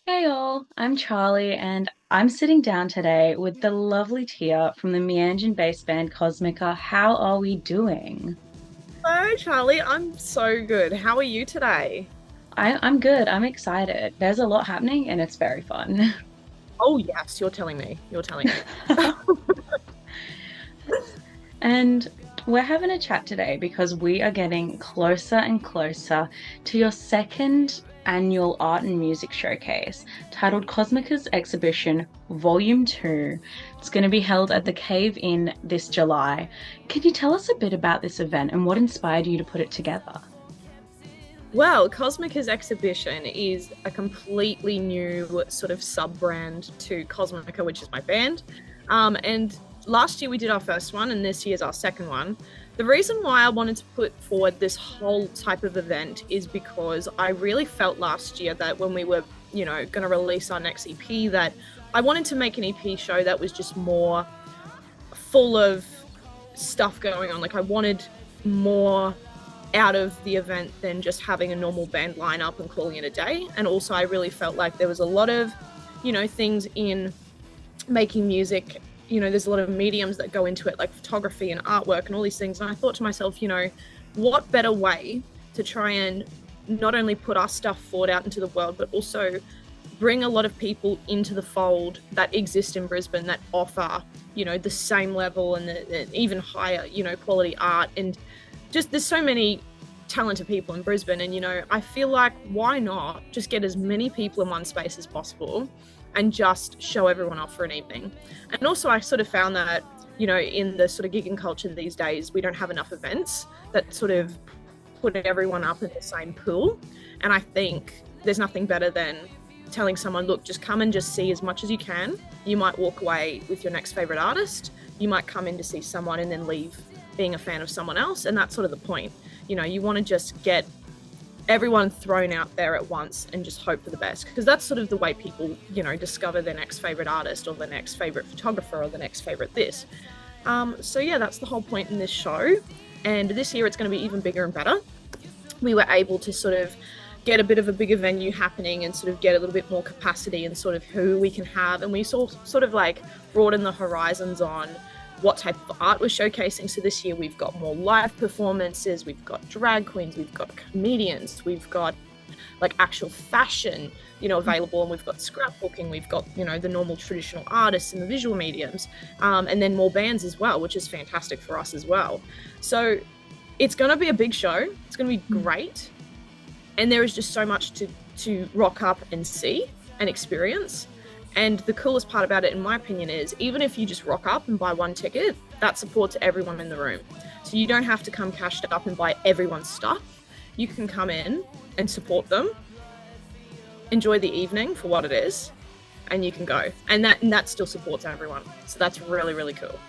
Hey all, I'm Charlie and I'm sitting down today with the lovely Teah from the Meanjin-based band Cosmica. How are we doing? Hello, Charlie. I'm so good. How are you today? I'm good. I'm excited. There's a lot happening and it's very fun. Oh, yes, you're telling me. You're telling me. And we're having a chat today because we are getting closer and closer to your second annual art and music showcase titled Cosmica's Exhibition Volume 2. It's going to be held at the Cave Inn this July. Can you tell us a bit about this event and what inspired you to put it together? Well, Cosmica's Exhibition is a completely new sort of sub brand to Cosmica, which is my band. And last year we did our first one, and this year's our second one. The reason why I wanted to put forward this whole type of event is because I really felt last year that when we were, going to release our next EP, that I wanted to make an EP show that was just more full of stuff going on. Like I wanted more out of the event than just having a normal band lineup and calling it a day. And also, I really felt like there was a lot of, things in making music. There's a lot of mediums that go into it, like photography and artwork and all these things. And I thought to myself, what better way to try and not only put our stuff forward out into the world, but also bring a lot of people into the fold that exist in Brisbane that offer, the same level and the even higher, quality art. And just there's so many talented people in Brisbane. And, I feel like why not just get as many people in one space as possible and just show everyone off for an evening. And also, I sort of found that, in the sort of gigging culture these days, we don't have enough events that sort of put everyone up in the same pool. And I think there's nothing better than telling someone, look, just come and just see as much as you can. You might walk away with your next favorite artist. You might come in to see someone and then leave being a fan of someone else. And that's sort of the point. You want to just get everyone thrown out there at once and just hope for the best, because that's sort of the way people, discover their next favorite artist or their next favorite photographer or the next favorite this. So yeah, that's the whole point in this show. And this year it's going to be even bigger and better. We were able to sort of get a bit of a bigger venue happening and sort of get a little bit more capacity and sort of who we can have. And we sort of like broaden the horizons on what type of art we're showcasing. So this year we've got more live performances, we've got drag queens, we've got comedians, we've got like actual fashion, available, and we've got scrapbooking, we've got, the normal traditional artists and the visual mediums, and then more bands as well, which is fantastic for us as well. So it's going to be a big show. It's going to be great. And there is just so much to rock up and see and experience. And the coolest part about it, in my opinion, is even if you just rock up and buy one ticket, that supports everyone in the room. So you don't have to come cashed up and buy everyone's stuff. You can come in and support them, enjoy the evening for what it is, and you can go. And that still supports everyone. So that's really, really cool.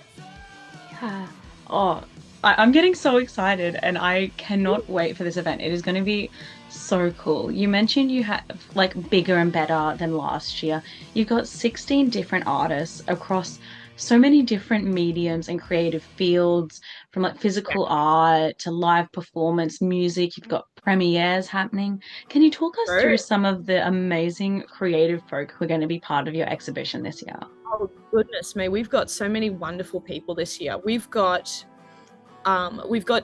Yeah. Oh, I'm getting so excited and I cannot wait for this event. It is going to be so cool. You mentioned you have like bigger and better than last year. You've got 16 different artists across so many different mediums and creative fields, from like Yeah. physical art to live performance, music. You've got premieres happening. Can you talk us through True. some of the amazing creative folk who are going to be part of your exhibition this year? Oh, goodness me. We've got so many wonderful people this year. We've got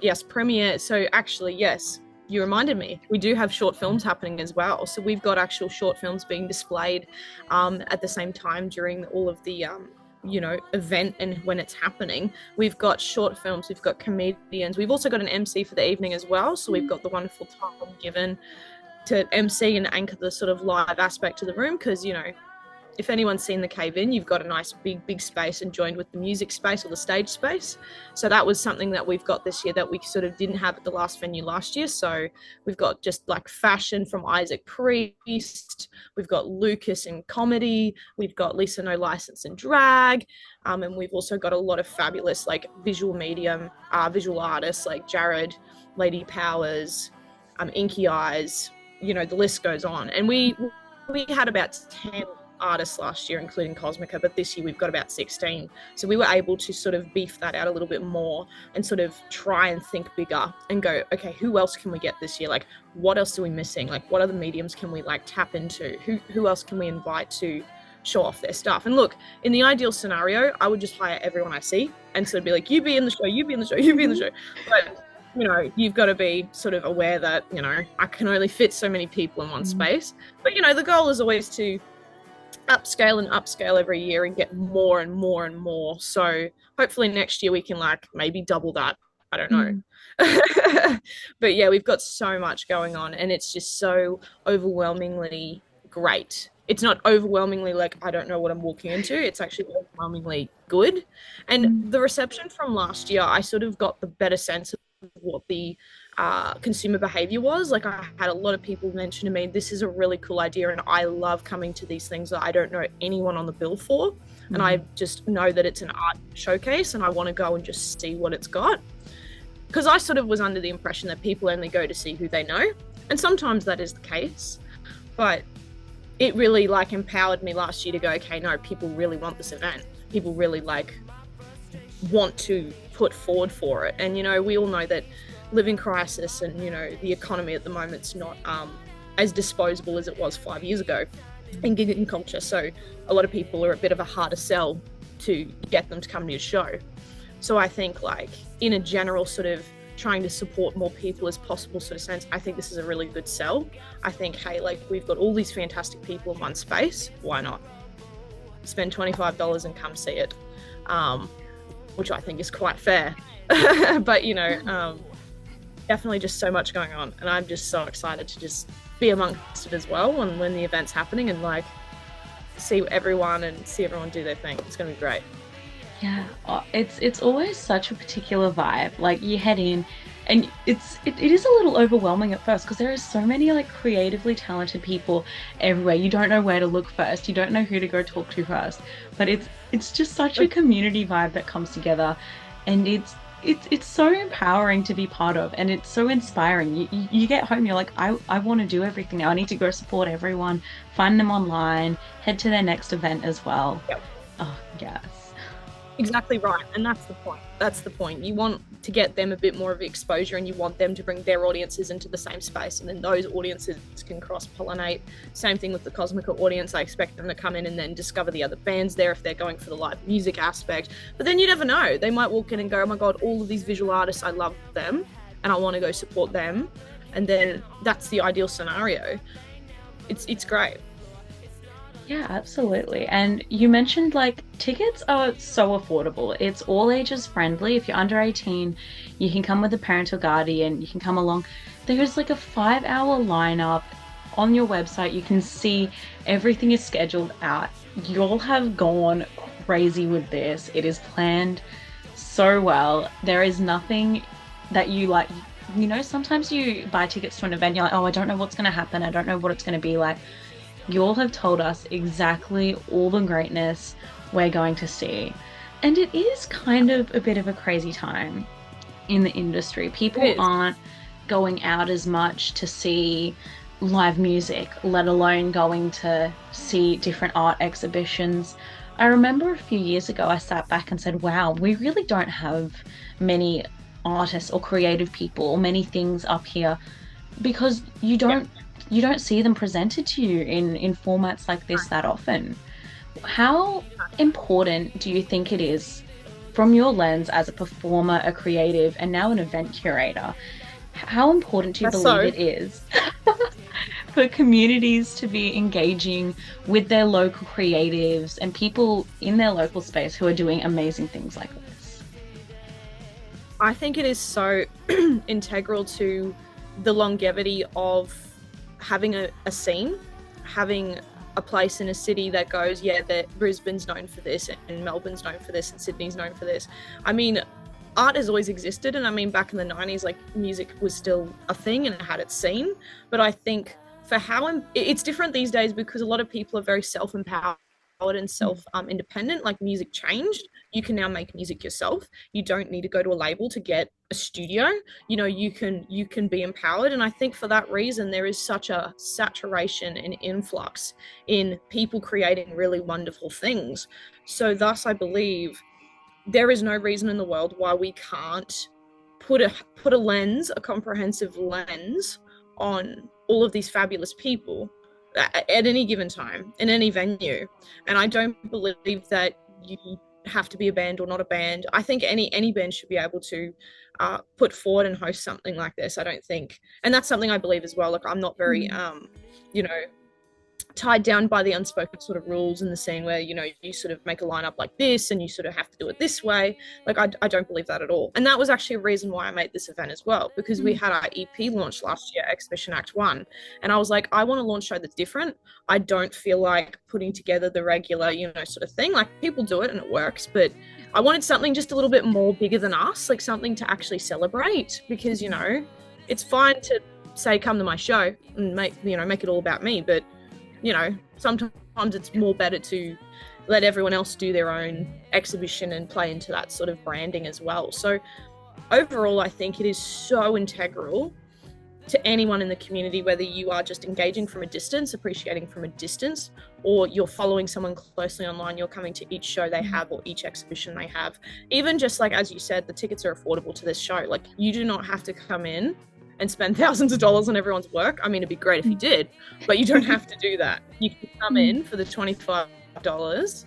yes, premiere. So actually, yes, you reminded me. We do have short films happening as well. So we've got actual short films being displayed at the same time during all of the event and when it's happening. We've got short films. We've got comedians. We've also got an MC for the evening as well. So we've got the wonderful Tom Given to MC and anchor the sort of live aspect to the room, because if anyone's seen the Cave In, you've got a nice big space and joined with the music space or the stage space. So that was something that we've got this year that we sort of didn't have at the last venue last year. So we've got just like fashion from Isaac Priest, we've got Lucas in comedy, we've got Lisa No License in drag, and we've also got a lot of fabulous like visual artists like Jared, Lady Powers, Inky Eyes, the list goes on. And we had about 10 artists last year, including Cosmica, but this year we've got about 16. So we were able to sort of beef that out a little bit more and sort of try and think bigger and go, okay, who else can we get this year? Like, what else are we missing? Like, what other mediums can we like tap into? Who else can we invite to show off their stuff? And look, in the ideal scenario, I would just hire everyone I see and sort of be like, you be in the show, you be in the show, you be in the show. But you know, you've got to be sort of aware that, you know, I can only fit so many people in one space. But, you know, the goal is always to upscale every year and get more and more and more. So hopefully next year we can like maybe double that. I don't know. But yeah, we've got so much going on and it's just so overwhelmingly great. It's not overwhelmingly like I don't know what I'm walking into. It's actually overwhelmingly good. And the reception from last year, I sort of got the better sense of what the consumer behavior was. Like I had a lot of people mention to me, this is a really cool idea and I love coming to these things that I don't know anyone on the bill for. And I just know that it's an art showcase and I want to go and just see what it's got. Because I sort of was under the impression that people only go to see who they know. And sometimes that is the case. But it really like empowered me last year to go, okay, no, people really want this event. People really like want to put forward for it. And, you know, we all know that living crisis and, you know, the economy at the moment's not as disposable as it was 5 years ago in gig and culture. So a lot of people are a bit of a harder sell to get them to come to your show. So I think like in a general sort of trying to support more people as possible sort of sense, I think this is a really good sell. I think, hey, like we've got all these fantastic people in one space. Why not spend $25 and come see it? Which I think is quite fair. But, you know, definitely just so much going on. And I'm just so excited to just be amongst it as well. And when the event's happening and like see everyone do their thing. It's going to be great. Yeah, it's always such a particular vibe. Like you head in and it is a little overwhelming at first because there are so many like creatively talented people everywhere. You don't know where to look first. You don't know who to go talk to first. But it's just such a community vibe that comes together, and it's so empowering to be part of, and it's so inspiring. You get home, you're like, I want to do everything now. I need to go support everyone, find them online, head to their next event as well. Yep. Oh, yes. Exactly right. And that's the point. That's the point. You want to get them a bit more of exposure and you want them to bring their audiences into the same space, and then those audiences can cross-pollinate. Same thing with the Cosmica audience. I expect them to come in and then discover the other bands there if they're going for the live music aspect. But then you never know. They might walk in and go, oh my God, all of these visual artists, I love them and I want to go support them. And then that's the ideal scenario. It's great. Yeah, absolutely. And you mentioned like tickets are so affordable. It's all ages friendly. If you're under 18, you can come with a parent or guardian, you can come along. There's like a 5-hour lineup on your website. You can see everything is scheduled out. You'll have gone crazy with this. It is planned so well. There is nothing that you like, you know, sometimes you buy tickets to an event, you're like, oh, I don't know what's going to happen. I don't know what it's going to be like. You all have told us exactly all the greatness we're going to see. And it is kind of a bit of a crazy time in the industry. People aren't going out as much to see live music, let alone going to see different art exhibitions. I remember a few years ago, I sat back and said, wow, we really don't have many artists or creative people or many things up here, because you don't see them presented to you in formats like this that often. How important do you think it is, from your lens as a performer, a creative, and now an event curator, how important do you believe it is for communities to be engaging with their local creatives and people in their local space who are doing amazing things like this? I think it is so integral to the longevity of having a scene, having a place in a city that goes, yeah, that Brisbane's known for this and Melbourne's known for this and Sydney's known for this. I mean, art has always existed, and I mean, back in the 90s, like music was still a thing and it had its scene. But I think for how it's different these days, because a lot of people are very self-empowered and self-independent. Like music changed. You can now make music yourself. You don't need to go to a label to get a studio, you know, you can be empowered. And I think for that reason there is such a saturation and influx in people creating really wonderful things. So thus I believe there is no reason in the world why we can't put a lens, a comprehensive lens, on all of these fabulous people at any given time in any venue. And I don't believe that you have to be a band or not a band. I think any band should be able to put forward and host something like this. I don't think, and that's something I believe as well. Like I'm not very, you know, tied down by the unspoken sort of rules in the scene where, you know, you sort of make a lineup like this and you sort of have to do it this way. Like I don't believe that at all. And that was actually a reason why I made this event as well, because we had our EP launch last year, Exhibition Act 1, and I was like, I want to launch a show that's different. I don't feel like putting together the regular, you know, sort of thing. Like people do it and it works, but I wanted something just a little bit more bigger than us, like something to actually celebrate, because, you know, it's fine to say come to my show and make it all about me, but you know, sometimes it's more better to let everyone else do their own exhibition and play into that sort of branding as well. So overall, I think it is so integral to anyone in the community, whether you are just engaging from a distance, appreciating from a distance, or you're following someone closely online, you're coming to each show they have or each exhibition they have. Even just like, as you said, the tickets are affordable to this show. Like you do not have to come in and spend thousands of dollars on everyone's work. I mean, it'd be great if you did, but you don't have to do that. You can come in for the $25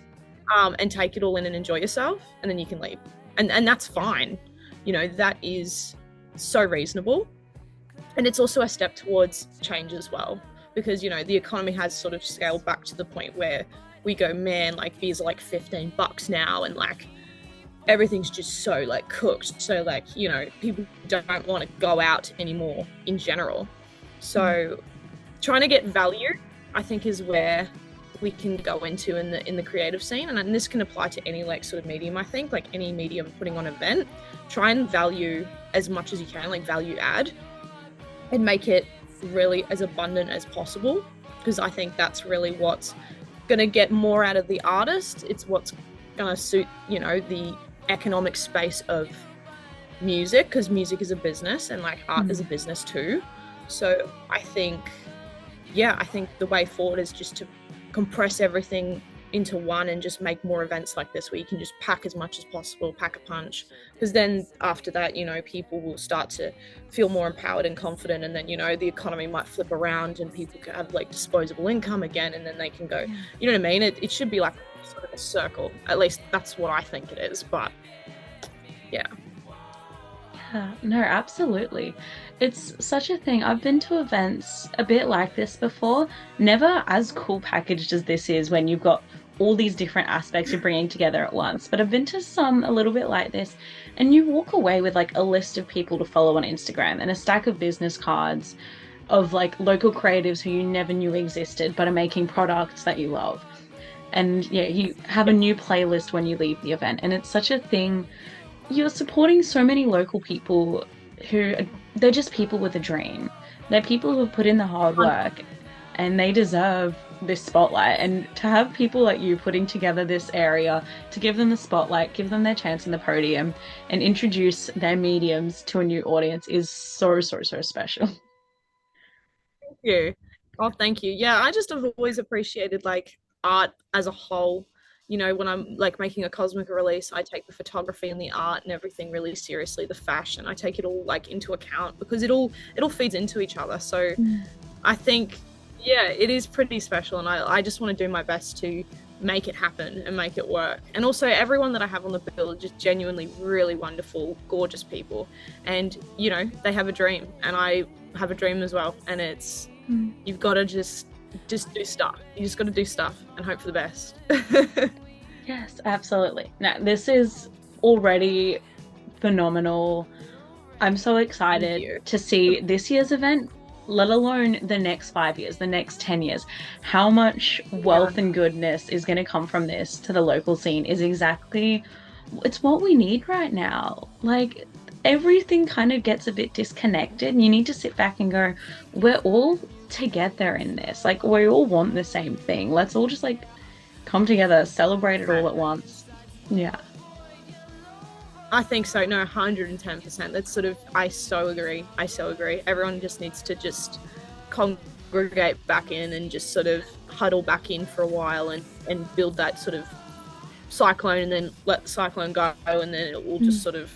and take it all in and enjoy yourself, and then you can leave. And that's fine. You know, that is so reasonable. And it's also a step towards change as well, because, you know, the economy has sort of scaled back to the point where we go, man, like beers are like $15 now, and like everything's just so like cooked. So like, you know, people don't want to go out anymore in general. So trying to get value, I think, is where we can go into in the creative scene. And this can apply to any like sort of medium, I think, like any medium putting on an event. Try and value as much as you can, like value add, and make it really as abundant as possible, because I think that's really what's going to get more out of the artist. It's what's going to suit, you know, the economic space of music, because music is a business and like art is a business too. So I think the way forward is just to compress everything into one and just make more events like this where you can just pack as much as possible, pack a punch, because then after that, you know, people will start to feel more empowered and confident, and then, you know, the economy might flip around and people can have like disposable income again, and then they can go, you know what I mean? It should be like sort of a circle. At least that's what I think it is. But yeah. No, absolutely. It's such a thing. I've been to events a bit like this before, never as cool packaged as this is, when you've got all these different aspects you're bringing together at once. But I've been to some a little bit like this, and you walk away with like a list of people to follow on Instagram and a stack of business cards of like local creatives who you never knew existed but are making products that you love. And yeah, you have a new playlist when you leave the event, and it's such a thing. You're supporting so many local people who they're just people with a dream. They're people who have put in the hard work, and they deserve this spotlight. And to have people like you putting together this area to give them the spotlight, give them their chance in the podium, and introduce their mediums to a new audience is so special. Thank you. Oh, thank you. Yeah, I just have always appreciated like art as a whole. You know, when I'm like making a Cosmica release, I take the photography and the art and everything really seriously, the fashion. I take it all like into account, because it all feeds into each other. So I think, yeah, it is pretty special, and I just want to do my best to make it happen and make it work. And also everyone that I have on the bill are just genuinely really wonderful, gorgeous people. And, you know, they have a dream, and I have a dream as well. And it's, you've got to just do stuff. You just got to do stuff and hope for the best. Yes, absolutely. Now, this is already phenomenal. I'm so excited to see this year's event, let alone the next 5 years, the next 10 years. How much wealth and goodness is going to come from this to the local scene is exactly, it's what we need right now. Like, everything kind of gets a bit disconnected, and you need to sit back and go, we're all together in this. Like, we all want the same thing. Let's all just like come together, celebrate it all at once. Yeah. I think so. No, 110%. That's sort of, I so agree. I so agree. Everyone just needs to just congregate back in and just sort of huddle back in for a while and build that sort of cyclone, and then let the cyclone go, and then it will just sort of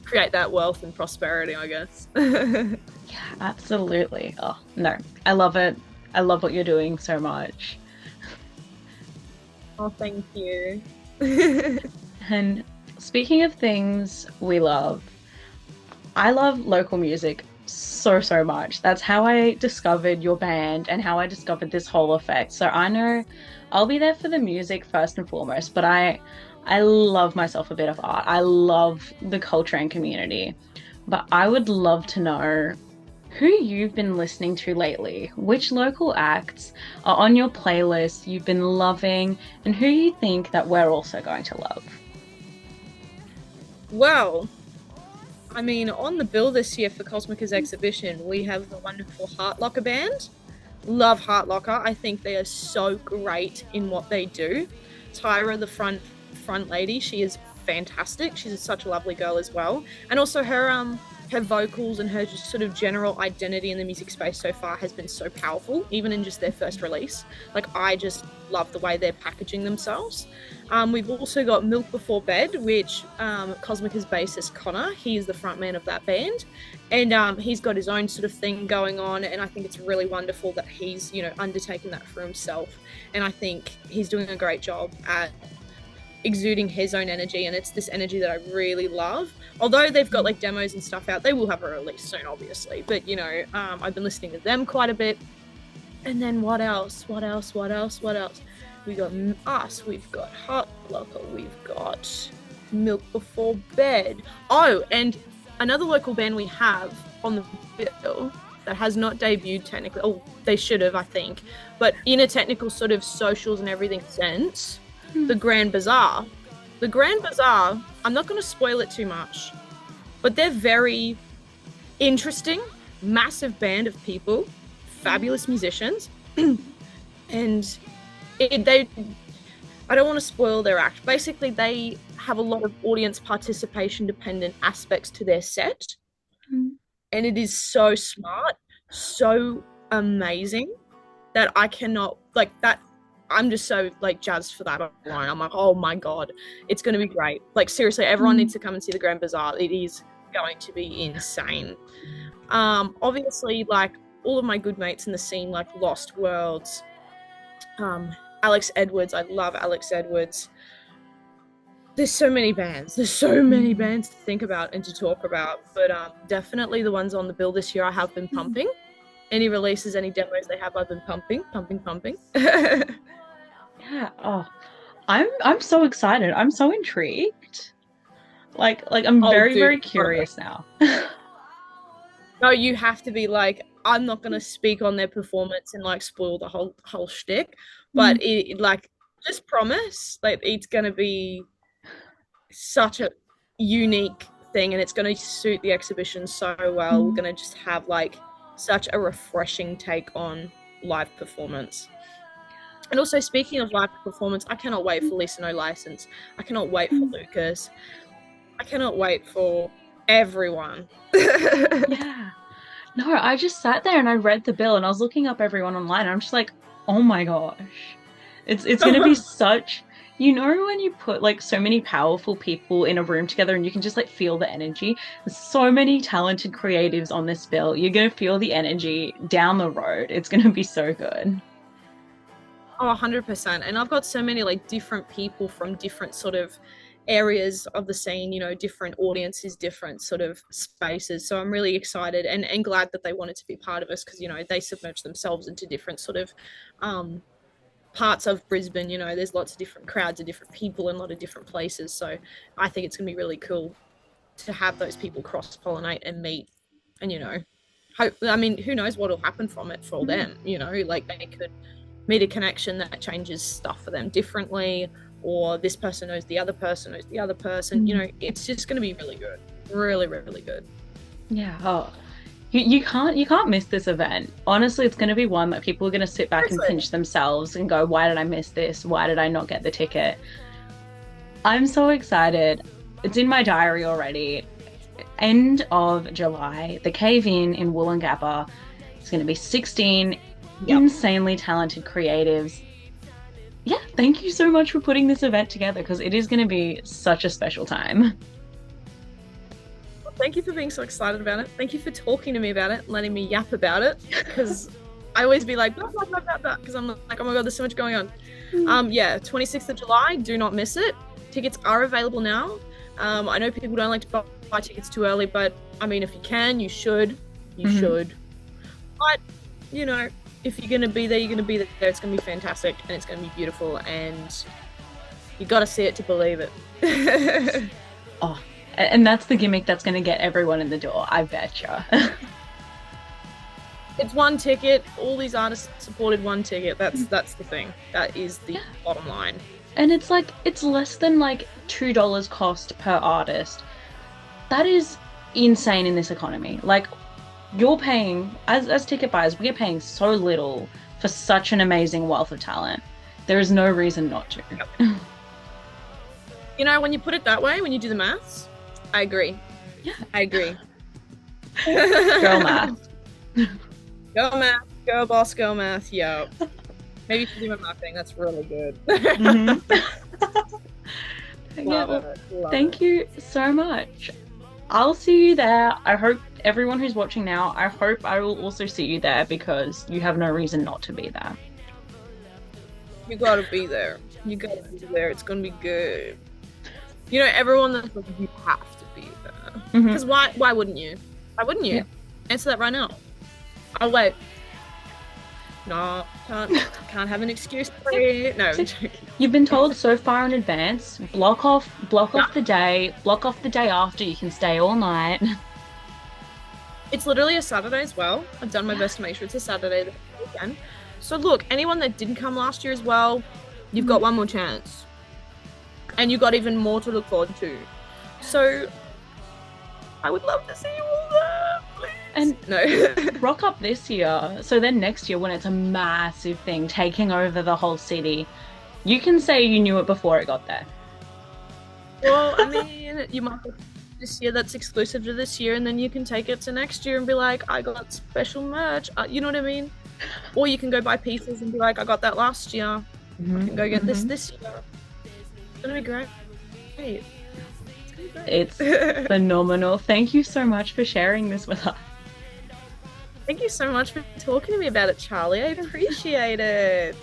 create that wealth and prosperity, I guess. Yeah, absolutely. Oh, no, I love it. I love what you're doing so much. Oh, thank you. And speaking of things we love, I love local music so, so much. That's how I discovered your band and how I discovered this whole effect. So I know I'll be there for the music first and foremost, but I love myself a bit of art. I love the culture and community. But I would love to know who you've been listening to lately, which local acts are on your playlist you've been loving, and who you think that we're also going to love. Well, I mean, on the bill this year for COSMICA'S exhibition, we have the wonderful Heart Locker band. Love Heart Locker. I think they are so great in what they do. Tyra, the front lady, she is fantastic. She's such a lovely girl as well. And also her vocals and her just sort of general identity in the music space so far has been so powerful, even in just their first release. Like, I just love the way they're packaging themselves. We've also got Milk Before Bed, which COSMICA'S bassist Connor, he is the frontman of that band, and he's got his own sort of thing going on, and I think it's really wonderful that he's, you know, undertaken that for himself, and I think he's doing a great job at exuding his own energy, and it's this energy that I really love. Although they've got like demos and stuff out, they will have a release soon, obviously, but you know, I've been listening to them quite a bit. And then what else? We got us, we've got Heart Locker, we've got Milk Before Bed. Oh, and another local band we have on the bill that has not debuted technically. Oh, they should have, I think. But in a technical sort of socials and everything sense, the Grand Bazaar. The Grand Bazaar, I'm not going to spoil it too much, but they're very interesting, massive band of people, fabulous musicians, and I don't want to spoil their act. Basically, they have a lot of audience participation dependent aspects to their set, and it is so smart, so amazing that I cannot, like, that I'm just so like jazzed for that online. I'm like, oh my god, it's going to be great. Like, seriously, everyone needs to come and see the Grand Bazaar. It is going to be insane. Obviously, like, all of my good mates in the scene, like Lost Worlds, Alex Edwards. I love Alex Edwards. There's so many bands to think about and to talk about, but definitely the ones on the bill this year I have been pumping. Any releases, any demos they have, I've been pumping. Yeah. Oh, I'm so excited. I'm so intrigued. Like I'm very curious now. No, you have to be. Like, I'm not gonna speak on their performance and like spoil the whole shtick, but it like, just promise, like, it's gonna be such a unique thing, and it's gonna suit the exhibition so well. We're gonna just have like such a refreshing take on live performance. And also, speaking of live performance, I cannot wait for Lisa No License. I cannot wait for Lucas. I cannot wait for everyone. Yeah. No, I just sat there and I read the bill and I was looking up everyone online and I'm just like, oh my gosh. It's gonna be such, you know, when you put like so many powerful people in a room together and you can just like feel the energy. There's so many talented creatives on this bill. You're gonna feel the energy down the road. It's gonna be so good. Oh, 100%. And I've got so many like different people from different sort of areas of the scene, you know, different audiences, different sort of spaces. So I'm really excited and glad that they wanted to be part of us, because, you know, they submerge themselves into different sort of parts of Brisbane. You know, there's lots of different crowds of different people in a lot of different places. So I think it's going to be really cool to have those people cross-pollinate and meet, and, you know, I mean, who knows what will happen from it for them, you know, like they could meet a connection that changes stuff for them differently, or this person knows the other person knows the other person. You know, it's just going to be really good, really good. Yeah. Oh, you can't miss this event. Honestly, it's going to be one that people are going to sit back and pinch themselves and go, why did I miss this? Why did I not get the ticket? I'm so excited. it's in my diary already. End of July, the Cave in Woolloongabba. It's going to be 16 insanely talented creatives. Yeah, thank you so much for putting this event together because it is going to be such a special time. Thank you for being so excited about it. Thank you for talking to me about it, letting me yap about it, because I always be like, blah, blah, blah, blah, blah, because I'm like, oh my God, there's so much going on. Yeah, 26th of July, do not miss it. Tickets are available now. I know people don't like to buy tickets too early, but I mean, if you can, you should. You should. But, you know, if you're going to be there, you're going to be there. It's going to be fantastic and it's going to be beautiful and you got to see it to believe it. Oh, and that's the gimmick that's going to get everyone in the door, I betcha. It's one ticket. All these artists supported one ticket. That's the thing. That is the bottom line. And it's like, it's less than like $2 cost per artist. That is insane in this economy. Like, you're paying, as ticket buyers, we are paying so little for such an amazing wealth of talent. There is no reason not to. Yep. You know, when you put it that way, when you do the maths, I agree. Yeah. I agree. Girl math. Go math. Go boss, go math. Yo. Maybe you should do my math thing. That's really good. Thank you so much. I'll see you there. I hope everyone who's watching now, I hope I will also see you there because you have no reason not to be there. You gotta be there. You gotta be there. It's gonna be good. You know, everyone that's like, you have to be there. Because why wouldn't you? Why wouldn't you? Yeah. Answer that right now. I'll wait. No, can't have an excuse for it. No, I'm joking. You've been told so far in advance, block off the day, block off the day after, you can stay all night. It's literally a Saturday as well. I've done my best to make sure it's a Saturday this weekend. So look, anyone that didn't come last year as well, you've got one more chance. And you've got even more to look forward to. So I would love to see you all there, please. And no. rock up this year, so then next year when it's a massive thing taking over the whole city, you can say you knew it before it got there. Well, I mean, you might have this year that's exclusive to this year, and then you can take it to next year and be like, I got special merch. You know what I mean? Or you can go buy pieces and be like, I got that last year. I can go get this year. It's gonna be great. It's phenomenal. Thank you so much for sharing this with us. Thank you so much for talking to me about it, Charlie. I appreciate it.